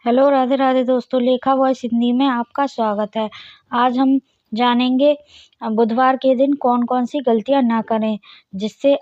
Hello, Radhe Radhe दोस्तों। लेखा voice Hindi में आपका स्वागत है। आज हम जानेंगे बुधवार के दिन कौन कौन सी गलतियां ना करें जिससे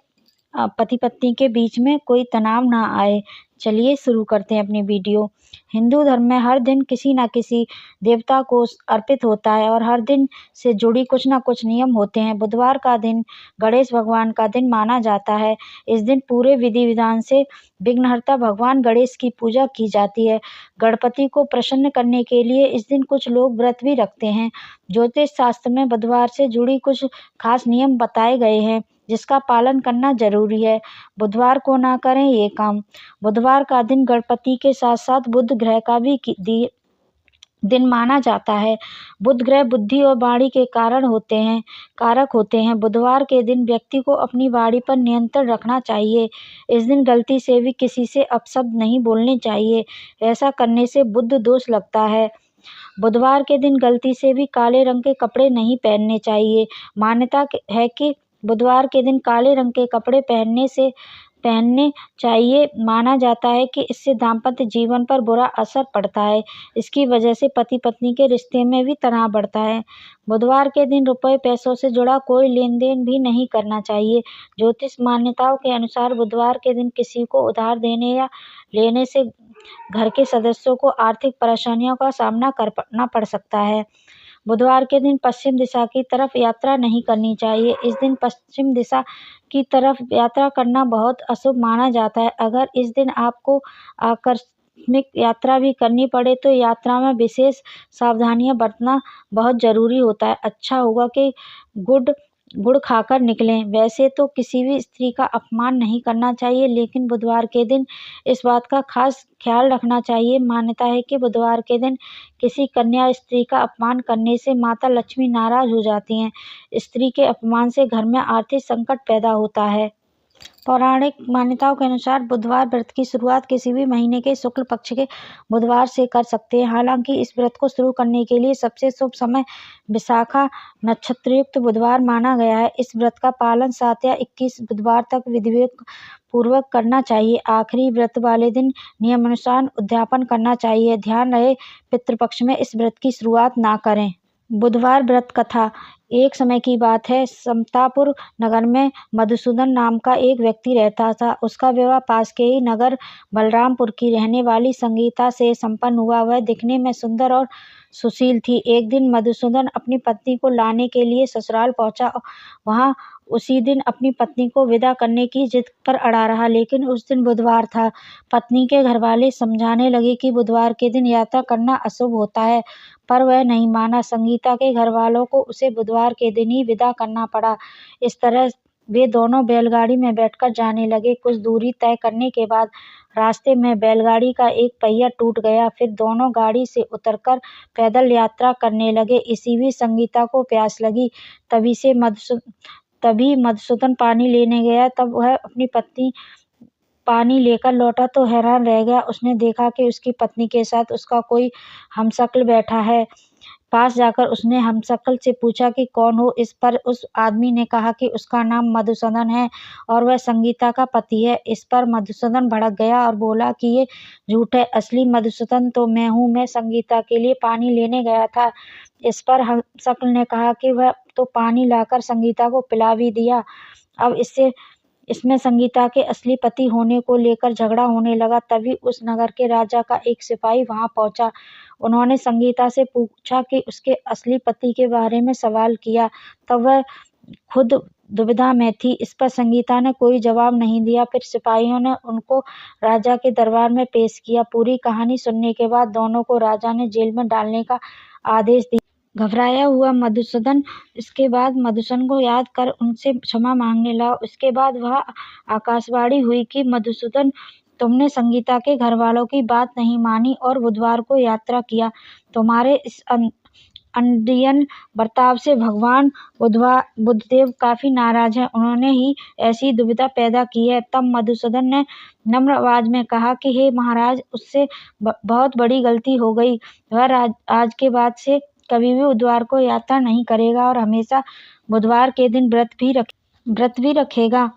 पति पत्नी के बीच में कोई तनाव ना आए। चलिए शुरू करते हैं अपनी वीडियो। हिंदू धर्म में हर दिन किसी न किसी देवता को अर्पित होता है और हर दिन से जुड़ी कुछ न कुछ नियम होते हैं। बुधवार का दिन गणेश भगवान का दिन माना जाता है। इस दिन पूरे विधि विधान से विघ्नहर्ता भगवान गणेश की पूजा की जाती है। गणपति को प्रसन्न करने के लिए इस दिन कुछ लोग व्रत भी रखते हैं। ज्योतिष शास्त्र में बुधवार से जुड़ी कुछ खास नियम बताए गए हैं जिसका पालन करना जरूरी है। बुधवार को ना करें ये काम। बुधवार का दिन गणपति के साथ साथ बुध ग्रह का भी दिन माना जाता है। बुध ग्रह बुद्धि और वाणी के कारक होते हैं। बुधवार के दिन व्यक्ति को अपनी वाणी पर नियंत्रण रखना चाहिए। इस दिन गलती से भी किसी से अपशब्द नहीं बोलने चाहिए। ऐसा करने से बुध दोष लगता है। बुधवार के दिन गलती से भी काले रंग के कपड़े नहीं पहनने चाहिए। मान्यता है कि बुधवार के दिन काले रंग के कपड़े पहनने चाहिए। माना जाता है कि इससे दाम्पत्य जीवन पर बुरा असर पड़ता है। इसकी वजह से पति पत्नी के रिश्ते में भी तनाव बढ़ता है। बुधवार के दिन रुपए पैसों से जुड़ा कोई लेन देन भी नहीं करना चाहिए। ज्योतिष मान्यताओं के अनुसार बुधवार के दिन किसी को उधार देने या लेने से घर के सदस्यों को आर्थिक परेशानियों का सामना करना पड़ सकता है। बुधवार के दिन पश्चिम दिशा की तरफ यात्रा नहीं करनी चाहिए। इस दिन पश्चिम दिशा की तरफ यात्रा करना बहुत अशुभ माना जाता है। अगर इस दिन आपको आकस्मिक यात्रा भी करनी पड़े तो यात्रा में विशेष सावधानियां बरतना बहुत जरूरी होता है। अच्छा होगा कि गुड़ खाकर निकलें। वैसे तो किसी भी स्त्री का अपमान नहीं करना चाहिए, लेकिन बुधवार के दिन इस बात का खास ख्याल रखना चाहिए। मान्यता है कि बुधवार के दिन किसी कन्या स्त्री का अपमान करने से माता लक्ष्मी नाराज हो जाती हैं। स्त्री के अपमान से घर में आर्थिक संकट पैदा होता है। पौराणिक मान्यताओं के अनुसार बुधवार व्रत की शुरुआत किसी भी महीने के शुक्ल पक्ष के बुधवार से कर सकते हैं। हालांकि इस व्रत को शुरू करने के लिए सबसे शुभ समय विशाखा नक्षत्रयुक्त बुधवार माना गया है। इस व्रत का पालन 7 या 21 बुधवार तक विधिवत पूर्वक करना चाहिए। आखिरी व्रत वाले दिन नियमानुसार उद्यापन करना चाहिए। ध्यान रहे पितृपक्ष में इस व्रत की शुरुआत ना करें। बुधवार व्रत कथा। एक समय की बात है, समतापुर नगर में मधुसूदन नाम का एक व्यक्ति रहता था। उसका विवाह पास के ही नगर बलरामपुर की रहने वाली संगीता से संपन्न हुआ। वह दिखने में सुंदर और सुशील थी। एक दिन मधुसूदन अपनी पत्नी को लाने के लिए ससुराल पहुंचा। वहां उसी दिन अपनी पत्नी को विदा करने की जिद पर अड़ा रहा, लेकिन उस दिन बुधवार था। पत्नी के घरवाले समझाने लगे कि बुधवार के दिन यात्रा करना अशुभ होता है, पर वह नहीं माना। संगीता के घरवालों को उसे बुधवार के दिन ही विदा करना पड़ा। इस तरह वे दोनों बैलगाड़ी में बैठकर जाने लगे। कुछ दूरी तय करने के बाद रास्ते में बैलगाड़ी का एक पहिया टूट गया। फिर दोनों गाड़ी से उतरकर पैदल यात्रा करने लगे। इसी बीच संगीता को प्यास लगी। तभी मधुसूदन पानी लेने गया। तब वह अपनी पत्नी पानी लेकर लौटा तो हैरान रह गया। उसने देखा कि उसकी पत्नी के साथ उसका कोई हमशक्ल बैठा है। पास जाकर उसने हमशक्ल से पूछा कि कौन हो। इस पर उस आदमी ने कहा कि उसका नाम मधुसूदन है और वह संगीता का पति है। इस पर मधुसूदन भड़क गया और बोला कि ये झूठ है, असली मधुसूदन तो मैं हूँ। मैं संगीता के लिए पानी लेने गया था। इस पर हमशक्ल ने कहा कि वह तो पानी लाकर संगीता को पिला भी दिया। अब इसमें संगीता के असली पति होने को लेकर झगड़ा होने लगा। तभी उस नगर के राजा का एक सिपाही वहां पहुंचा। उन्होंने संगीता से पूछा कि उसके असली पति के बारे में सवाल किया। तब वह खुद दुविधा में थी। इस पर संगीता ने कोई जवाब नहीं दिया। फिर सिपाहियों ने उनको राजा के दरबार में पेश किया। पूरी कहानी सुनने के बाद दोनों को राजा ने जेल में डालने का आदेश दिया। घबराया हुआ मधुसूदन इसके बाद मधुसूदन को याद कर उनसे क्षमा मांगने लगा। उसके बाद वह आकाशवाणी हुई कि मधुसूदन, तुमने संगीता के घर वालों की बात नहीं मानी और बुधवार को यात्रा किया। तुम्हारे इस अनडियन बर्ताव से भगवान बुद्धदेव काफी नाराज हैं। उन्होंने ही ऐसी दुविधा पैदा की है। तब मधुसूदन ने नम्र आवाज में कहा कि हे महाराज, उससे बहुत बड़ी गलती हो गई। वह आज के बाद से कभी भी बुधवार को यात्रा नहीं करेगा और हमेशा बुधवार के दिन व्रत भी रखेगा।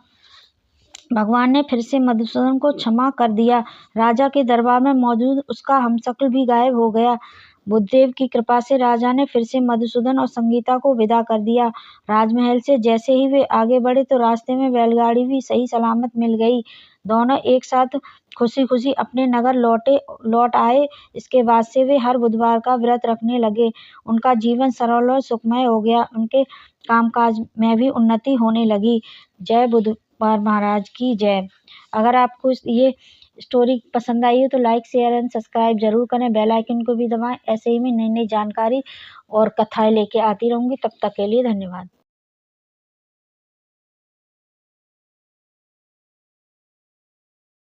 भगवान ने फिर से मधुसूदन को क्षमा कर दिया। राजा के दरबार में मौजूद उसका हमशक्ल भी गायब हो गया। बुद्धदेव की कृपा से राजा ने फिर से मधुसूदन और संगीता को विदा कर दिया। राजमहल से जैसे ही वे आगे बढ़े तो रास्ते में बैलगाड़ी भी सही सलामत मिल गई। दोनों एक साथ खुशी खुशी अपने नगर लौट आए। इसके बाद से वे हर बुधवार का व्रत रखने लगे। उनका जीवन सरल और सुखमय हो गया। उनके कामकाज में भी उन्नति होने लगी। जय बुधवार महाराज की जय। अगर आपको ये स्टोरी पसंद आई हो तो लाइक शेयर एंड सब्सक्राइब जरूर करें। बेल आइकन को भी दबाएं। ऐसे ही मैं नई नई जानकारी और कथाएं लेके आती रहूंगी। तब तक के लिए धन्यवाद।